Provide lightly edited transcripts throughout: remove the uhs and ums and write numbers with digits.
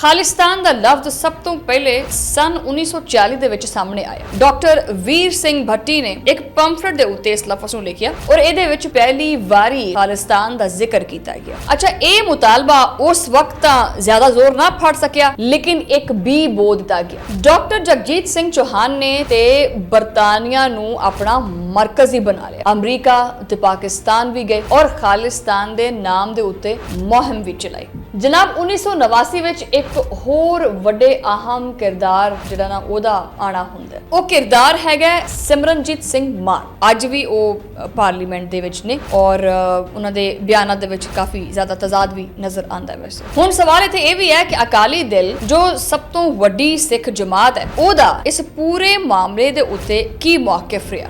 ਖਾਲਿਸਤਾਨ ਦਾ ਲਫ਼ਜ਼ ਸਭ ਤੋਂ ਪਹਿਲੇ ਸਨ 1940 ਦੇ ਵਿੱਚ ਸਾਹਮਣੇ ਆਇਆ। ਡਾਕਟਰ ਵੀਰ ਸਿੰਘ ਭੱਟੀ ਨੇ ਇੱਕ ਪੰਫਲੇਟ ਦੇ ਉੱਤੇ ਇਸ ਲਫ਼ਜ਼ ਨੂੰ ਲਿਖਿਆ ਔਰ ਇਹਦੇ ਵਿੱਚ ਪਹਿਲੀ ਵਾਰੀ ਖਾਲਿਸਤਾਨ ਦਾ ਜ਼ਿਕਰ ਕੀਤਾ ਗਿਆ। ਅੱਛਾ, ਇਹ ਮੁਤਾਲਬਾ ਉਸ ਵਕਤ ਤਾਂ ਜ਼ਿਆਦਾ ਜ਼ੋਰ ਨਾ ਫੜ ਸਕਿਆ, ਲੇਕਿਨ ਇੱਕ ਵੀ ਬੋਲ ਦਿੱਤਾ ਗਿਆ। ਡਾਕਟਰ ਜਗਜੀਤ ਸਿੰਘ ਚੌਹਾਨ ਨੇ ਤੇ ਬਰਤਾਨੀਆ ਨੂੰ ਆਪਣਾ ਮਰਕਜ਼ ਹੀ ਬਣਾ ਲਿਆ। ਅਮਰੀਕਾ ਤੇ ਪਾਕਿਸਤਾਨ ਵੀ ਗਏ ਔਰ ਖਾਲਿਸਤਾਨ ਦੇ ਨਾਮ ਦੇ ਉੱਤੇ ਮੁਹਿੰਮ ਵੀ ਚਲਾਈ। ਜਨਾਬ 1989 ਵਿੱਚ ਇੱਕ ਹੋਰ ਵੱਡੇ ਅਹਿਮ ਕਿਰਦਾਰ ਜਿਹੜਾ ਨਾ ਉਹਦਾ ਆਣਾ ਹੁੰਦਾ। ਉਹ ਕਿਰਦਾਰ ਹੈਗਾ ਸਿਮਰਨਜੀਤ ਸਿੰਘ ਮਾਨ। ਅੱਜ ਵੀ ਉਹ ਪਾਰਲੀਮੈਂਟ ਦੇ ਵਿੱਚ ਨੇ ਔਰ ਉਹਨਾਂ ਦੇ ਬਿਆਨਾਂ ਦੇ ਵਿੱਚ ਕਾਫੀ ਜ਼ਿਆਦਾ ਤਜ਼ਾਦ ਵੀ ਨਜ਼ਰ ਆਉਂਦਾ ਹੈ। ਵੈਸੇ ਹੁਣ ਸਵਾਲ ਇੱਥੇ ਇਹ ਵੀ ਹੈ ਕਿ ਅਕਾਲੀ ਦਲ ਜੋ ਸਭ ਤੋਂ ਵੱਡੀ ਸਿੱਖ ਜਮਾਤ ਹੈ, ਉਹਦਾ ਇਸ ਪੂਰੇ ਮਾਮਲੇ ਦੇ ਉੱਤੇ ਕੀ ਮੌਕਿਫ ਰਿਹਾ।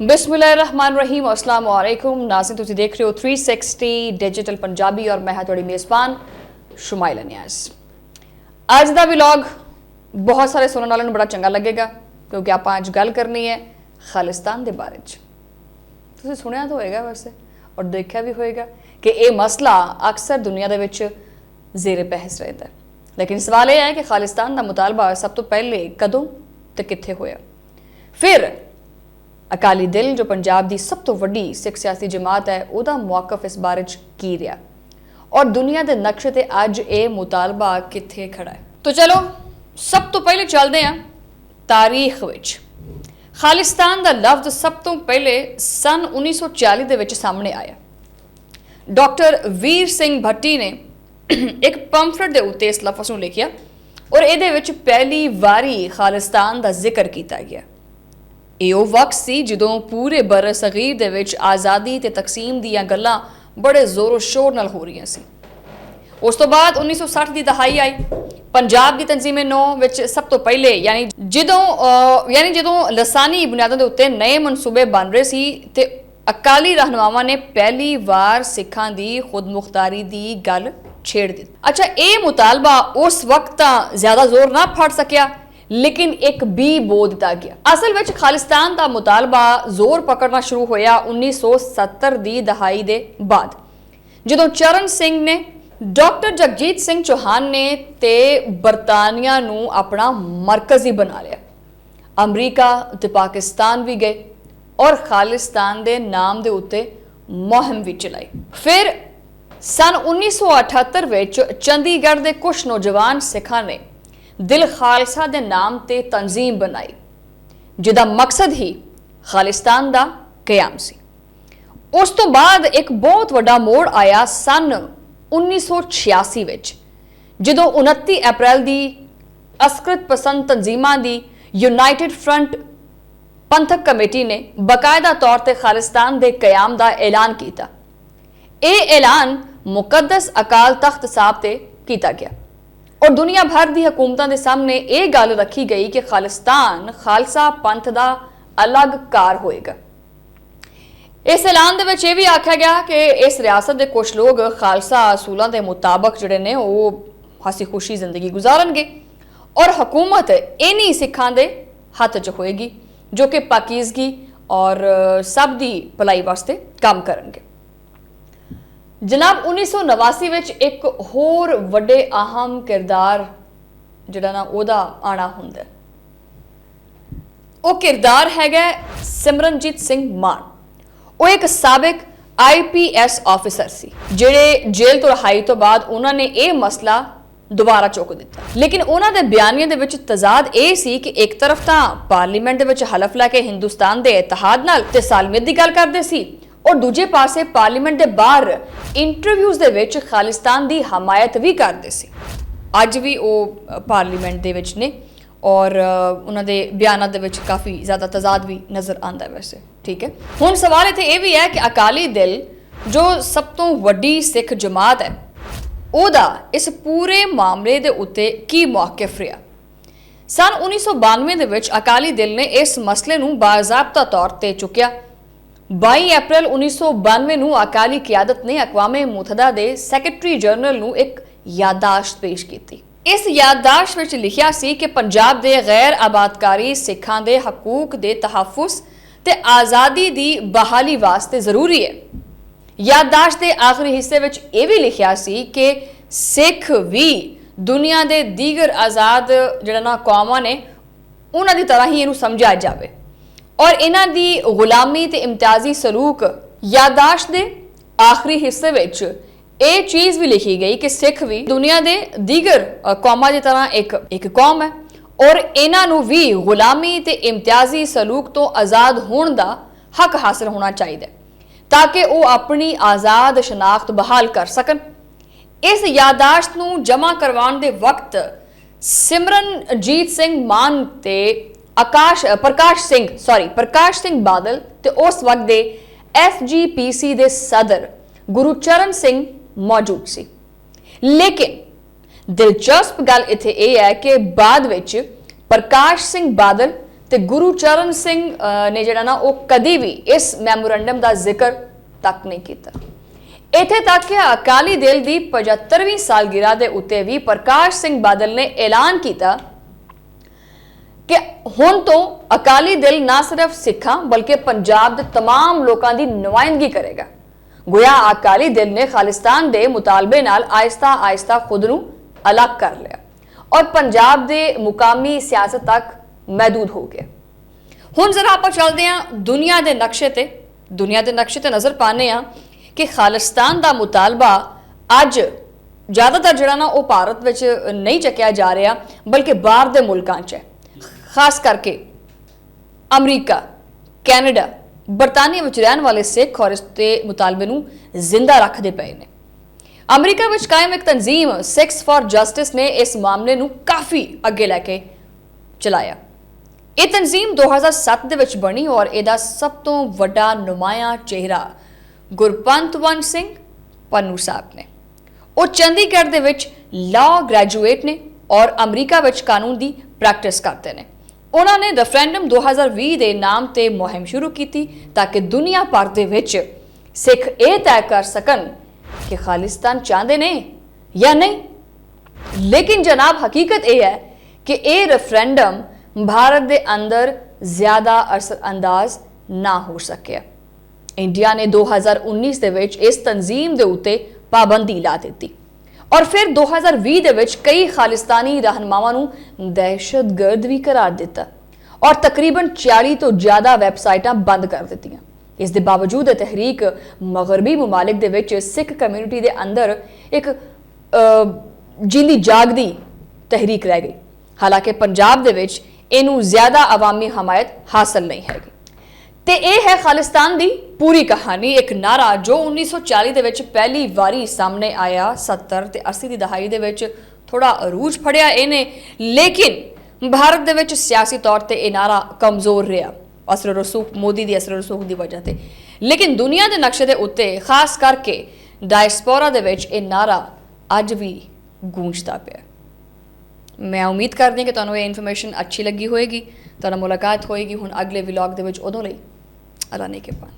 बिस्मिल्लाहिर्रहमानिर्रहीम अस्सलाम वालेकुम नाज़रीन, तुसीं देख रहे हो 360 डिजिटल पंजाबी और मैं हाँ तुहाडी मेज़बान शुमाइला नियाज़। अज दा व्लॉग बहुत सारे सुनने वालों नूं बड़ा चंगा लगेगा क्योंकि आपां अज गल करनी है खालिस्तान दे बारे च। तुसीं सुनिया तो होएगा वैसे और देखिया भी होएगा कि ये मसला अक्सर दुनिया दे विच ज़ेरे बहस रहता है, लेकिन सवाल यह है कि खालिस्तान दा मुतालबा सब तो पहले कदों ते कित्थे होया। फिर अकाली दल जो पंजाब की सब तो वड्डी सिख सियासी जमात है, उसका मौकफ इस बारे की रहा और दुनिया के नक्शे ते अज ये मुतालबा कित्थे खड़ा है। तो चलो सब तो पहले चलते हैं तारीख विच। खालिस्तान का लफ्ज सब तो पहले सन 1940 दे विच सामने आया। डॉक्टर वीर सिंह भट्टी ने एक पंफलेट दे उत्ते इस लफ्ज नूं लिखिया और इहदे विच पहली वारी खालिस्तान का जिक्र किया गया। ਇਹ ਉਹ ਵਕਤ ਸੀ ਜਦੋਂ ਪੂਰੇ ਬਰ ਸਗੀਰ ਦੇ ਵਿੱਚ ਆਜ਼ਾਦੀ ਤੇ ਤਕਸੀਮ ਦੀਆਂ ਗੱਲਾਂ ਬੜੇ ਜ਼ੋਰੋ ਸ਼ੋਰ ਨਾਲ ਹੋ ਰਹੀਆਂ ਸੀ। ਉਸ ਤੋਂ ਬਾਅਦ 1960 ਦੀ ਦਹਾਈ ਆਈ। ਪੰਜਾਬ ਦੀ ਤਨਜ਼ੀਮੇ ਨੌ ਵਿੱਚ ਸਭ ਤੋਂ ਪਹਿਲੇ ਜਦੋਂ ਲਸਾਨੀ ਬੁਨਿਆਦਾਂ ਦੇ ਉੱਤੇ ਨਵੇਂ ਮਨਸੂਬੇ ਬਣ ਰਹੇ ਸੀ ਤੇ ਅਕਾਲੀ ਰਹਿਨੁਮਾਵਾਂ ਨੇ ਪਹਿਲੀ ਵਾਰ ਸਿੱਖਾਂ ਦੀ ਖੁਦਮੁਖਤਾਰੀ ਦੀ ਗੱਲ ਛੇੜ ਦਿੱਤੀ। ਅੱਛਾ, ਇਹ ਮੁਤਾਲਬਾ ਉਸ ਵਕਤ ਤਾਂ ਜ਼ਿਆਦਾ ਜ਼ੋਰ ਨਾ ਫੜ ਸਕਿਆ, लेकिन एक भी बोल दिता गया। असल में खालिस्तान का मुतालबा जोर पकड़ना शुरू होया 1970 की दहाई के बाद, जो चरण सिंह ने डॉक्टर जगजीत सिंह चौहान ने ते बरतानिया नूं अपना मरकज ही बना लिया। अमरीका ते पाकिस्तान भी गए और खालिस्तान के नाम के उत्ते मुहिम भी चलाई। फिर सन 1978 विच चंडीगढ़ के कुछ नौजवान सिखां ने दिल खालसा दे नाम ते तंजीम बनाई, जिहदा मकसद ही खालिस्तान दा क़याम सी। उस तो बाद एक बहुत वड्डा मोड़ आया सन 1986 विच, जदों 29 अप्रैल दी अस्करत पसंद तंजीमां दी यूनाइटेड फ्रंट पंथक कमेटी ने बाकायदा तौर ते खालिस्तान दे क़याम दा ऐलान किया। यह ऐलान मुकद्दस अकाल तख्त साहब ते किया गया और दुनिया भर की हुकूमतों के सामने ये गल रखी गई कि खालिस्तान खालसा पंथ का अलग कार होएगा। इस ऐलान दे विच ये भी आख्या गया कि इस रियासत के कुछ लोग खालसा असूलों के मुताबक जिहड़े ने वो हसी खुशी जिंदगी गुजारनगे और हुकूमत इन्हीं सिखां दे हथ च होएगी जो कि पाकीज़गी और सब दी भलाई वास्ते काम करनगे। जनाब 1989 विच एक होर वड्डे अहम किरदार जिहड़ा ना ओहदा आना हुंदा। वो किरदार हैगा सिमरनजीत सिंह मान। वो एक साबिक IPS ऑफिसर सी जिहड़े जेल तो रिहाई तो बाद उन्होंने ये मसला दोबारा चुक दिता, लेकिन उन्होंने दे बयानियां दे विच तजाद ये सी कि एक तरफ तां पार्लीमेंट दे विच हलफ लैके हिंदुस्तान दे इतिहाद नाल ते सालमियत दी गल करदे सी और दूजे पासे पार्लीमेंट के बाहर इंटरव्यूज़ दे विच खालिस्तान की हमायत भी करते सी। अज भी वो पार्लीमेंट दे विच ने और उन्होंने बयानों दे विच काफ़ी ज़्यादा तजाद भी नज़र आता है। वैसे ठीक है, हुण सवाल इत्थे ये भी है कि अकाली दल जो सब तो वड्डी सिख जमात है, ਉਹਦਾ इस पूरे मामले के उत्ते की मौकिफ रहा। सन 1992 ਦੇ ਵਿੱਚ अकाली दल ने इस मसले ਨੂੰ बाज़ाब्ता तौर ਤੇ चुकिया। 22 अप्रैल 1992 ਨੂੰ अकाली क्यादत ने अक़वामे मुत्तहदा के सैकटरी जनरल ਨੂੰ एक याददाश्त पेश की। इस याददाश्त ਵਿੱਚ लिखिया सी कि पंजाब के गैर आबादकारी सिखां के हकूक के तहफ़ुज़ ते आज़ादी की बहाली वास्ते जरूरी है। याददाश्त के आखिरी हिस्से ਵਿੱਚ ਇਹ भी लिखिया सी कि सिख भी दुनिया के दीगर आज़ाद जिहड़ा ना कौमां ने उन्हां दी तरह ही इहनूं समझिया जाए और इन्हां दी गुलामी ते इम्तियाजी सलूक यादाश्त दे आखिरी हिस्से विच ਇਹ ਚੀਜ਼ ਵੀ ਲਿਖੀ ਗਈ ਕਿ ਸਿੱਖ ਵੀ ਦੁਨੀਆ ਦੇ ਦੀਗਰ ਕੌਮਾਂ ਦੀ ਤਰ੍ਹਾਂ ਇੱਕ ਕੌਮ ਹੈ ਔਰ ਇਹਨਾਂ ਨੂੰ ਵੀ ਗੁਲਾਮੀ ਤੇ ਇਮਤਿਆਜ਼ੀ ਸਲੂਕ ਤੋਂ ਆਜ਼ਾਦ ਹੋਣ ਦਾ ਹੱਕ ਹਾਸਲ ਹੋਣਾ ਚਾਹੀਦਾ ਤਾਂ ਕਿ ਉਹ ਆਪਣੀ ਆਜ਼ਾਦ ਸ਼ਨਾਖਤ ਬਹਾਲ ਕਰ ਸਕਣ। ਇਸ ਯਾਦਾਸ਼ਤ ਨੂੰ ਜਮ੍ਹਾਂ ਕਰਵਾਉਣ ਦੇ ਵਕਤ ਸਿਮਰਨਜੀਤ ਸਿੰਘ ਮਾਨ ਤੇ ਪ੍ਰਕਾਸ਼ ਸਿੰਘ ਬਾਦਲ ਤੇ ਉਸ ਵਕਤ ਦੇ SGPC ਦੇ ਸਦਰ ਗੁਰਚਰਨ ਸਿੰਘ मौजूद सी। लेकिन दिलचस्प गल इत्थे यह है कि बाद विच प्रकाश सिंह बादल ते गुरचरण सिंह ने जिहड़ा ना वो कदी भी इस मैमोरेंडम का जिक्र तक नहीं किया। इत्थे तक कि अकाली दल की 75वीं सालगिरह के उत्ते भी प्रकाश सिंह बादल ने ऐलान किया कि हुण तो अकाली दल ना सिर्फ सिखां बल्कि पंजाब के तमाम लोगों की नुमाइंदगी करेगा। गोया अकाली दल ने खालिस्तान के मुतालबे नाल आहिस्ता आहिस्ता खुद नूं अलग कर लिया और पंजाब के मुकामी सियासत तक महदूद हो गया। हुण जरा आपां चलदे हां दुनिया के नक्शे ते नज़र पाने हां कि खालिस्तान का मुतालबा अज ज़्यादातर जिहड़ा ना वो भारत विच नहीं चकिया जा रहा बल्कि बाहर के मुल्कां च है, खास करके अमरीका, कैनेडा, बरतानिया में रहने वाले सिख और इस मुतालबे नूं जिंदा रखते पे ने। अमरीका में कायम एक तंजीम सिक्स फॉर जस्टिस ने इस मामले नूं काफ़ी अगे लैके चलाया। ये तंजीम 2007 दे विच बनी और इहदा सब तो वड्डा नुमाया चेहरा गुरपंत वंश सिंह पन्नू साहब ने। वो चंडीगढ़ दे विच लॉ ग्रैजुएट ने और अमरीका विच कानून की प्रैक्टिस करते हैं। उन्होंने रेफरेंडम 2020 के नाम से मुहिम शुरू की ताकि दुनिया भर के विच सिख ये तय कर सकन कि खालिस्तान चाहते ने या नहीं। लेकिन जनाब हकीकत यह है कि यह रेफरेंडम भारत के अंदर ज्यादा असरअंदाज ना हो सकिया। इंडिया ने 2019 के विच इस तंजीम के उत्ते पाबंदी ला दी और फिर 2020 दे विच कई खालिस्तानी रहनुमावां नूं दहशतगर्द भी करार दिता और तकरीबन 40 तो ज़्यादा वैबसाइटां बंद कर दित्तियां। इस दे बावजूद तहरीक मगरबी मुमालिक दे विच सिख कम्यूनिटी दे अंदर एक जींदी जागदी तहरीक रह गई। हालांकि पंजाब दे विच इनू ज़्यादा अवामी हमायत हासिल नहीं हैगी। ते यह है खालिस्तान की पूरी कहानी। एक नारा जो 1940 दे विच पहली वारी सामने आया 70 ते 80 की दहाई दे विच थोड़ा अरूज फड़िया इन्हें, लेकिन भारत दे विच सियासी तौर पर यह नारा कमज़ोर रहा असर रसूख मोदी की असर रसूख की वजह से। लेकिन दुनिया के नक्शे के उत्ते खास करके डायस्पोरा दे विच यह नारा अज भी गूंजता पिया। मैं उम्मीद करती हूँ कि तुहानूं ये इन्फॉर्मेशन अच्छी लगी होएगी। तुहानूं मुलाकात होएगी हुण अगले व्लॉग दे विच। उदों लई अल्लाह ने के पान।